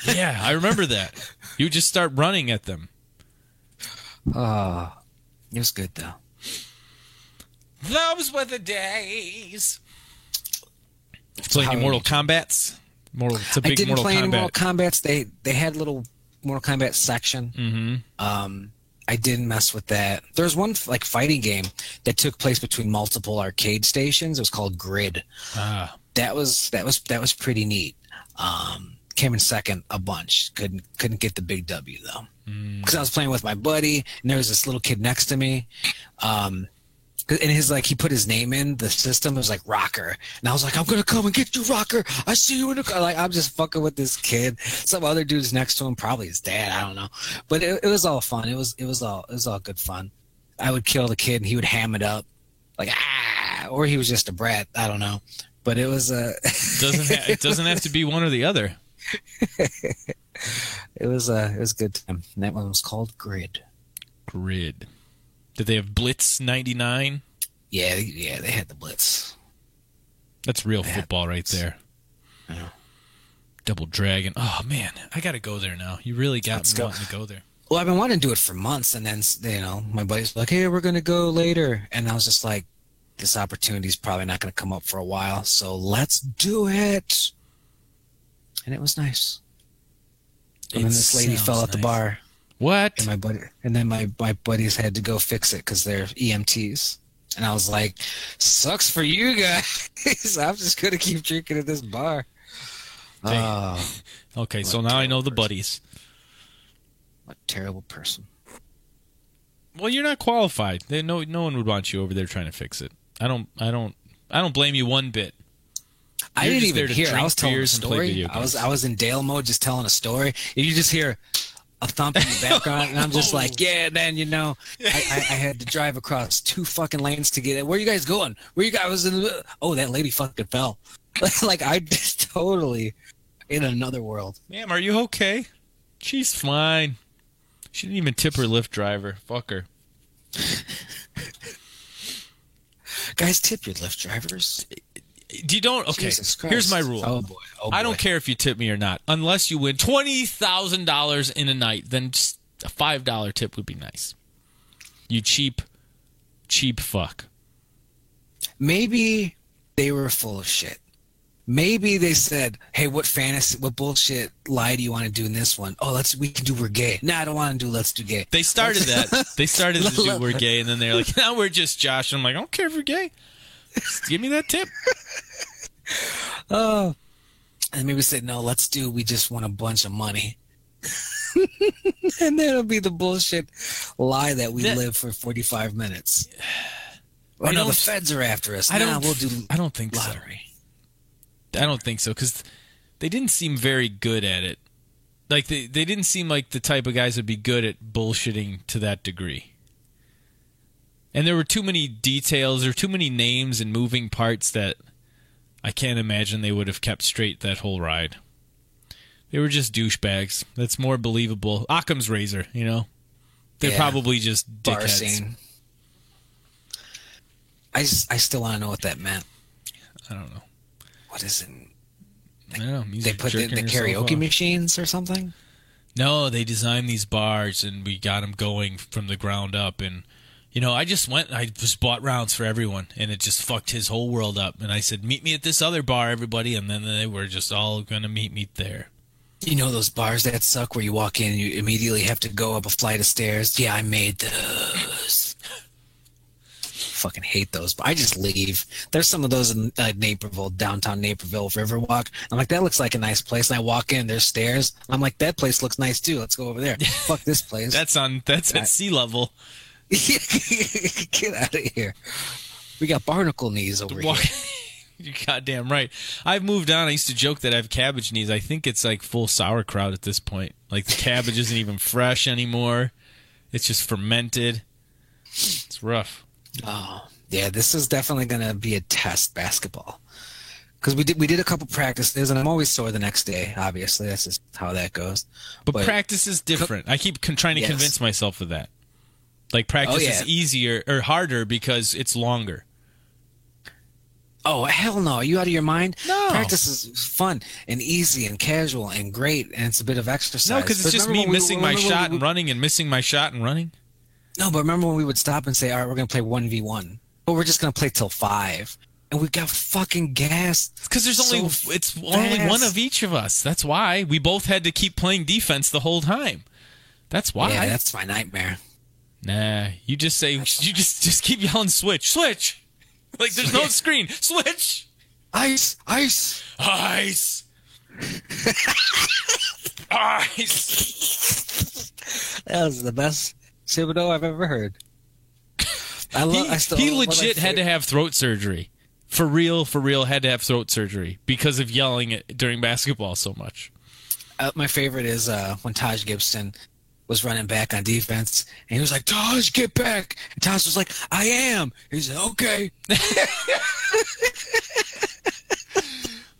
Yeah, I remember that. You would just start running at them. It was good, though. Those were the days. Play any Mortal Kombats? It's a big I didn't Mortal play any Kombat. Mortal Kombats. They had little Mortal Kombat section. Mm-hmm. I didn't mess with that. There was one fighting game that took place between multiple arcade stations. It was called Grid. That was pretty neat. Came in second a bunch. Couldn't get the big W though, because I was playing with my buddy, and there was this little kid next to me. And he put his name in the system. It was like Rocker, and I was like, I'm gonna come and get you, Rocker. I see you in the car. I'm just fucking with this kid. Some other dude's next to him, probably his dad. I don't know, but it was all fun. It was all good fun. I would kill the kid, and he would ham it up, or he was just a brat. I don't know, but it was It doesn't have to be one or the other. It was a good time. And that one was called Grid. Grid. Did they have Blitz 99? Yeah, they had the Blitz. That's real football right there. Yeah. Double Dragon. Oh, man. I got to go there now. You really got me wanting to go there. Well, I've been wanting to do it for months, and then, my buddy's like, hey, we're going to go later. And I was just like, this opportunity's probably not going to come up for a while, so let's do it. And it was nice. And then this lady fell at the bar. What? And then my buddies had to go fix it because they're EMTs. And I was like, sucks for you guys. I'm just going to keep drinking at this bar. Okay, so now I know the buddies. What a terrible person. Well, you're not qualified. No one would want you over there trying to fix it. I don't blame you one bit. I You're didn't just there even to hear. I drink was telling a beers and play story. video I games. was in Dale mode, just telling a story. And you just hear a thump in the background, and I'm just like, yeah. Then I had to drive across 2 fucking lanes to get it. Where you guys going? Where you guys? I was in. Oh, that lady fucking fell. Like I just totally in another world. Ma'am, are you okay? She's fine. She didn't even tip her Lyft driver. Fuck her. Guys, tip your Lyft drivers. You don't? Okay, Jesus Christ. here's my rule. Oh boy. I don't care if you tip me or not. Unless you win $20,000 in a night, then just a $5 tip would be nice. You cheap fuck. Maybe they were full of shit. Maybe they said, "Hey, what bullshit lie do you want to do in this one? Oh, we can do we're gay. No, I don't want to do let's do gay." They started that. They started to do we're gay, and then they're like, "Now we're just Josh." I'm like, "I don't care if you're gay. Just give me that tip." Oh, and maybe said, "No, we just want a bunch of money." And that'll be the bullshit lie that we live for 45 minutes. Oh no, the feds are after us. We'll do I don't think lottery. I don't think so, because they didn't seem very good at it. Like, they didn't seem like the type of guys that'd be good at bullshitting to that degree. And there were too many details or too many names and moving parts that I can't imagine they would have kept straight that whole ride. They were just douchebags. That's more believable. Occam's razor, They're probably just bar dickheads. scene. I still want to know what that meant. I don't know. What is it? I don't know. They put the karaoke machines or something? No, they designed these bars, and we got them going from the ground up. And, I just bought rounds for everyone, and it just fucked his whole world up. And I said, meet me at this other bar, everybody. And then they were just all going to meet me there. You know those bars that suck where you walk in and you immediately have to go up a flight of stairs? Yeah, I made those. Fucking hate those. I just leave. There's some of those in Naperville, downtown Naperville, Riverwalk. I'm like, that looks like a nice place. And I walk in, there's stairs. I'm like, that place looks nice too. Let's go over there. Fuck this place. That's at sea level. Get out of here. We got barnacle knees over here. You're goddamn right. I've moved on. I used to joke that I have cabbage knees. I think it's like full sauerkraut at this point. Like, the cabbage isn't even fresh anymore. It's just fermented. It's rough. Oh, yeah, this is definitely going to be a test basketball. Because we did a couple practices, and I'm always sore the next day, obviously. That's just how that goes. But practice is different. I keep trying to convince myself of that. Like, practice is easier or harder because it's longer. Oh, hell no. Are you out of your mind? No. Practice is fun and easy and casual and great, and it's a bit of exercise. No, because it's just me missing my shot and running and missing my shot and running. No, but remember when we would stop and say, all right, we're going to play 1v1, but we're just going to play till 5. And we got fucking gassed. Because it's only one of each of us. That's why. We both had to keep playing defense the whole time. That's why. Yeah, that's my nightmare. Nah, you just keep yelling switch. Switch! Like, there's no screen. Switch! Ice! Ice! Ice! That was the best Thibodeau I've ever heard. He legit had to have throat surgery. For real, had to have throat surgery because of yelling during basketball so much. My favorite is when Taj Gibson was running back on defense, and he was like, Taj, get back. And Taj was like, I am. He said, okay.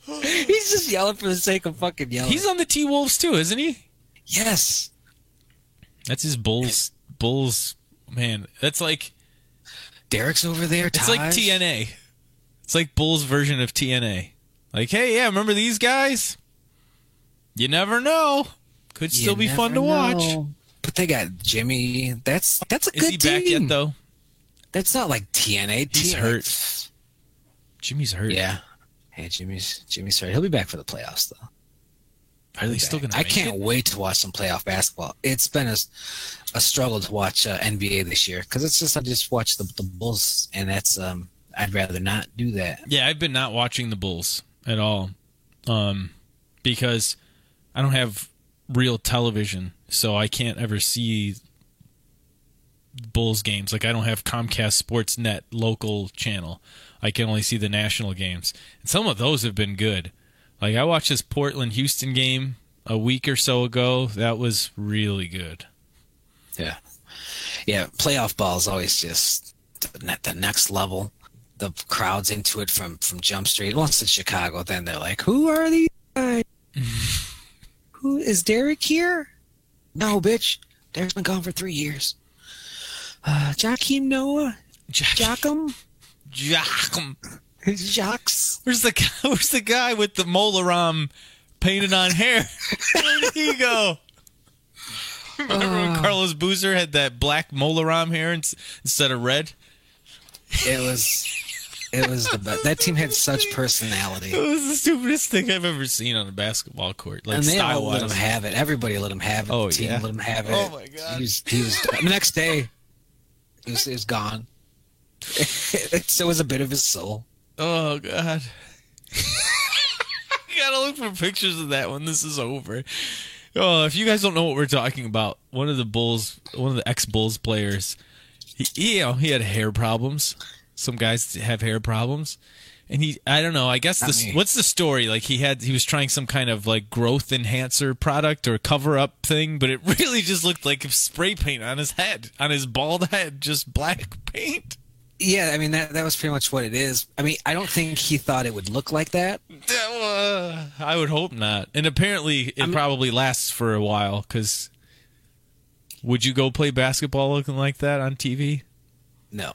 He's just yelling for the sake of fucking yelling. He's on the T-Wolves too, isn't he? Yes. That's his Bulls. Bulls, man. That's like... Derek's over there, Taj. It's like TNA. It's like Bulls' version of TNA. Like, hey, yeah, remember these guys? You never know. Could still be fun to watch. But they got Jimmy. That's a good team. Is he back yet, though? That's not like TNA. He's hurt. Jimmy's hurt. Yeah. Hey, Jimmy's hurt. He'll be back for the playoffs, though. Are they still going to I can't wait to watch some playoff basketball. It's been a struggle to watch NBA this year because it's just I just watch the Bulls, and that's I'd rather not do that. Yeah, I've been not watching the Bulls at all because I don't have real television, so I can't ever see Bulls games. Like I don't have Comcast Sportsnet local channel. I can only see the national games. And some of those have been good. Like I watched this Portland-Houston game a week or so ago. That was really good. Yeah. Yeah, playoff ball is always just the next level. The crowd's into it from Jump Street. Once it's Chicago, then they're like, who are these guys? Who is Derek here? No, bitch. Derek's been gone for 3 years. Joakim Noah? Joachim? Joachim. Jocks? Where's the guy with the Molaram painted on hair? Where did he go? Remember when Carlos Boozer had that black Molaram hair instead of red? It was the best. That team had such personality. It was the stupidest thing I've ever seen on a basketball court. Like, and they all style-wise. let him have it. Everybody let him have it. Oh, the team yeah. let him have it. Oh, my God. He was the next day, he was gone. So was a bit of his soul. Oh, God. You gotta look for pictures of that when this is over. Oh, if you guys don't know what we're talking about, one of the ex-Bulls players, he had hair problems. Some guys have hair problems. And I don't know, I guess what's the story? Like he was trying some kind of like growth enhancer product or cover up thing, but it really just looked like spray paint on his head, on his bald head, just black paint. Yeah, I mean that was pretty much what it is. I mean, I don't think he thought it would look like that. I would hope not. And apparently it probably lasts for a while, because would you go play basketball looking like that on TV? No.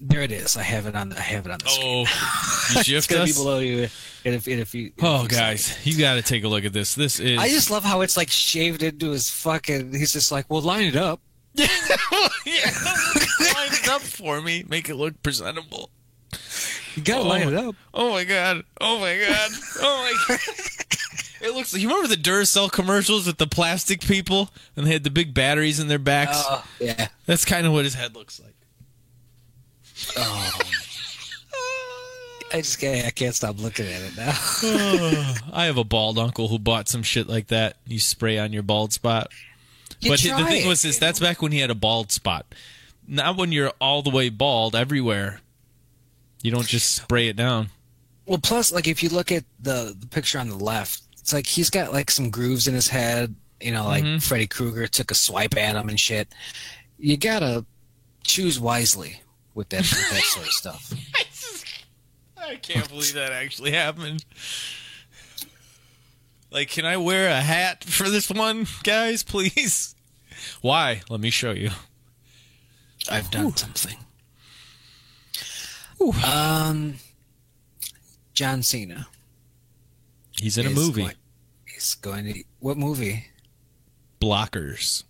There it is. I have it on the screen. Oh, you It's shift gonna us? be below you. If you. Guys, you got to take a look at this. This is. I just love how it's like shaved into his fucking. He's just like, well, line it up. Yeah, line it up for me. Make it look presentable. You gotta line it up. Oh my god! Oh my god! Oh my god! It looks like, you remember the Duracell commercials with the plastic people and they had the big batteries in their backs? Oh, yeah. That's kind of what his head looks like. Oh. I can't stop looking at it now. I have a bald uncle who bought some shit like that. You spray on your bald spot. But the thing was this, that's back when he had a bald spot. Not when you're all the way bald everywhere. You don't just spray it down. Well, plus, like, if you look at the picture on the left, it's like he's got, like, some grooves in his head. You know, like Freddy Krueger took a swipe at him and shit. You gotta choose wisely with that sort of stuff. I can't believe that actually happened. Like, can I wear a hat for this one, guys, please? Why? Let me show you. I've done something. John Cena. He's in a movie. He's going to... What movie? Blockers.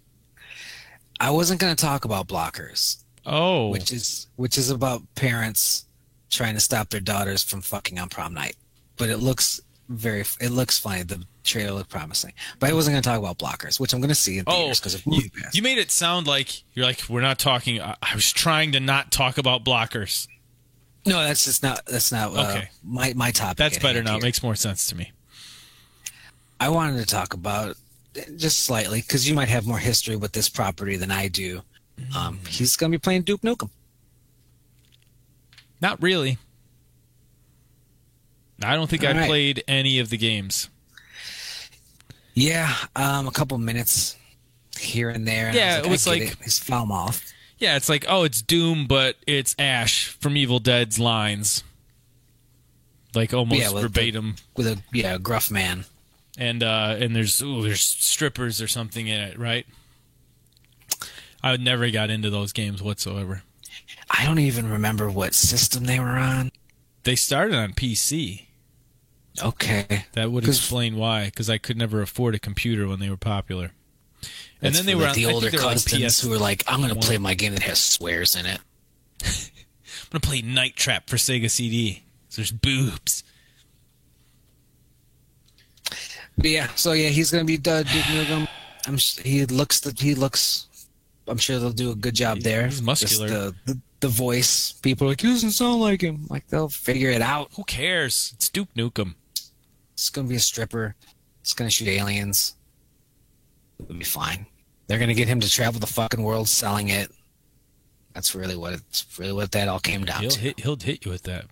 I wasn't going to talk about Blockers. Oh. Which is about parents trying to stop their daughters from fucking on prom night. But it looks funny. The trailer looked promising. But I wasn't going to talk about Blockers, which I'm going to see in theaters because of Movie Pass. You made it sound like you're like, we're not talking. I was trying to not talk about Blockers. No, that's not okay. My topic. That's better now. Here. It makes more sense to me. I wanted to talk about just slightly because you might have more history with this property than I do. He's going to be playing Duke Nukem. Not really. I don't think I played any of the games. Yeah, a couple minutes here and there. Yeah, it was like his foul mouth. Yeah, it's like, oh, it's Doom, but it's Ash from Evil Dead's lines, like almost verbatim with a gruff man. And there's strippers or something in it, right? I never got into those games whatsoever. I don't even remember what system they were on. They started on PC. Okay. That would explain why, because I could never afford a computer when they were popular. And then they were on the older cousins who were like, I'm going to play my game that has swears in it. I'm going to play Night Trap for Sega CD. There's boobs. But yeah, so yeah, he's going to be Duke Nukem. I'm sure they'll do a good job there. He's muscular. Just the voice. People are like, he doesn't sound like him. Like, they'll figure it out. Who cares? It's Duke Nukem. It's going to be a stripper. It's going to shoot aliens. It'll be fine. They're gonna get him to travel the fucking world selling it. That's really what that all came down to. He'll hit you with that.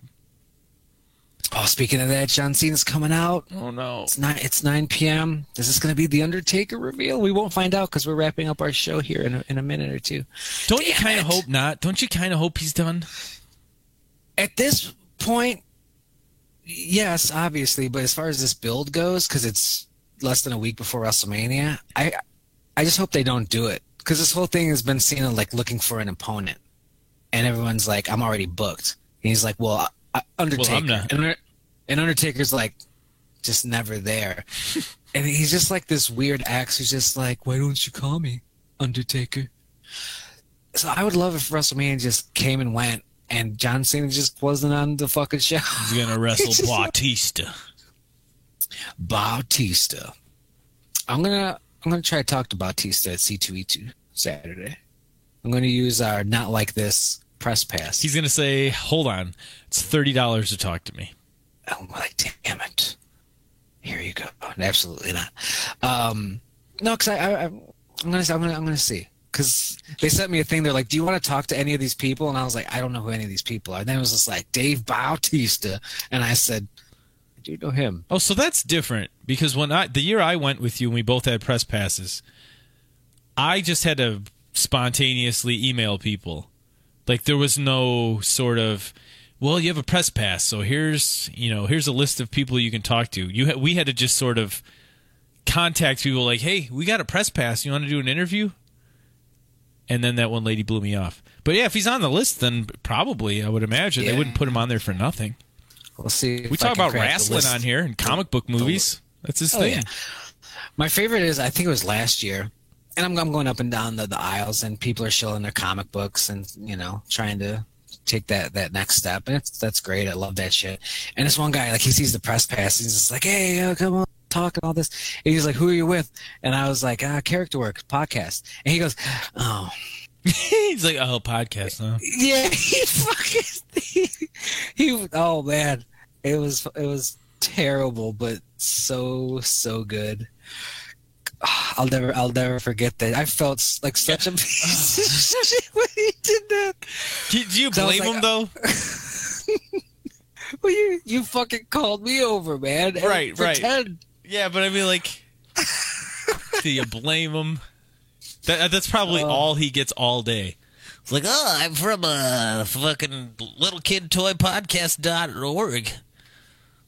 Oh, speaking of that, John Cena's coming out. Oh no, it's 9 p.m. Is this going to be the Undertaker reveal? We won't find out because we're wrapping up our show here in a minute or two. Don't you kind of hope not? Don't you kind of hope he's done? At this point, yes, obviously. But as far as this build goes, because it's less than a week before WrestleMania, I just hope they don't do it. Because this whole thing has been seen as like looking for an opponent, and everyone's like, "I'm already booked." And he's like, "Well, Undertaker," well, I'm not. And Undertaker's like, just never there, and he's just like this weird axe who's just like, "Why don't you call me Undertaker?" So I would love if WrestleMania just came and went, and John Cena just wasn't on the fucking show. He's gonna wrestle Bautista. Bautista. I'm gonna try to talk to Bautista at C2E2 Saturday. I'm gonna use our Not Like This press pass. He's gonna say, "Hold on, it's $30 to talk to me." I'm like, damn it. Here you go. Absolutely not. No, because I'm gonna see. Because they sent me a thing. They're like, "Do you want to talk to any of these people?" And I was like, "I don't know who any of these people are." And then it was just like Dave Bautista, and I said, "I do know him." Oh, so that's different because the year I went with you and we both had press passes, I just had to spontaneously email people. Like there was no sort of, well, you have a press pass, so here's a list of people you can talk to. We had to just sort of contact people like, "Hey, we got a press pass. You want to do an interview?" And then that one lady blew me off. But yeah, if he's on the list, then probably I would imagine they wouldn't put him on there for nothing. We'll see. We talk about wrestling on here and comic book movies. That's his thing. Yeah. My favorite is, I think it was last year, and I'm going up and down the aisles, and people are showing their comic books and trying to take that next step, and that's great. I love that shit. And this one guy, like, he sees the press pass, and he's just like, "Hey, come on, talk and all this." And he's like, "Who are you with?" And I was like, Character Work podcast. And he goes, "Oh." He's like, "Oh, podcast, huh?" Yeah, he oh man, it was terrible, but so good. I'll never forget that. I felt like such a piece of shit when he did that. Do you blame him though? Well, you fucking called me over, man. Right. Pretend. Yeah, but I mean, like, do you blame him? That's probably all he gets all day. It's like, "Oh, I'm from fucking littlekidtoypodcast.org,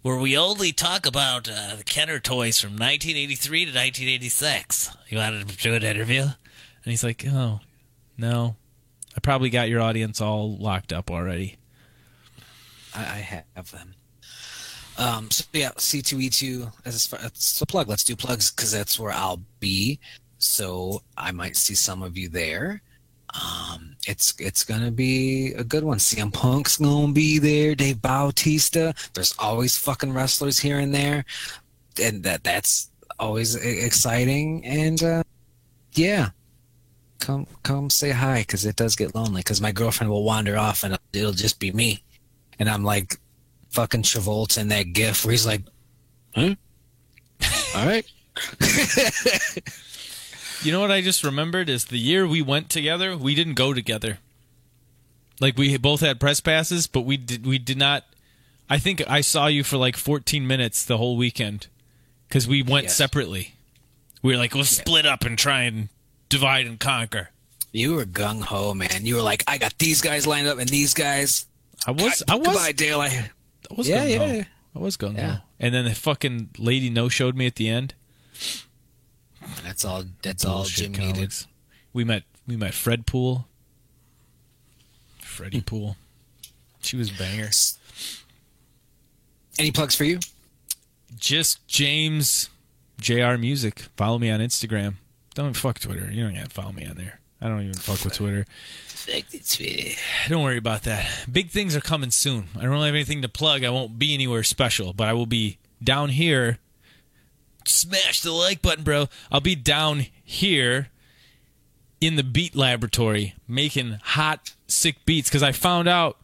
where we only talk about the Kenner toys from 1983 to 1986. You wanted to do an interview?" And he's like, "Oh, no. I probably got your audience all locked up already." I have them. So yeah, C2E2 as a plug. Let's do plugs because that's where I'll be. So I might see some of you there. It's gonna be a good one. CM Punk's gonna be there. Dave Bautista. There's always fucking wrestlers here and there, and that's always exciting. And yeah, come say hi because it does get lonely. Because my girlfriend will wander off and it'll just be me, and I'm like fucking Travolta in that GIF where he's like, "Huh? All right." You know what I just remembered is the year we went together, we didn't go together. Like, we both had press passes, but we did not. I think I saw you for like 14 minutes the whole weekend because we went separately. We were like, we'll split up and try and divide and conquer. You were gung ho, man. You were like, "I got these guys lined up and these guys." I was. Goodbye, Dale. I was gung ho. I was gung ho. And then the fucking lady no-showed me at the end. That's all Jim needed. We met Fred Poole. Freddie Poole. She was a banger. Any plugs for you? Just James JR Music. Follow me on Instagram. Don't fuck Twitter. You don't have to follow me on there. I don't even fuck with Twitter. Don't worry about that. Big things are coming soon. I don't have anything to plug. I won't be anywhere special, but I will be down here. Smash the like button, bro. I'll be down here in the Beat Laboratory making hot, sick beats because I found out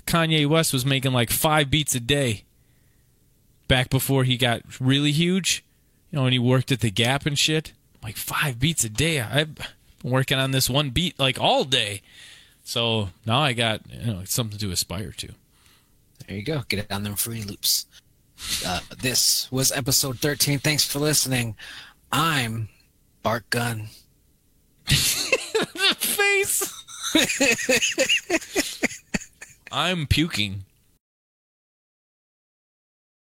Kanye West was making like 5 beats a day back before he got really huge. And he worked at the Gap and shit. Like 5 beats a day. Been working on this one beat like all day. So now I got something to aspire to. There you go. Get it on them free loops. This was episode 13. Thanks for listening. I'm Bart Gunn. Face. I'm puking.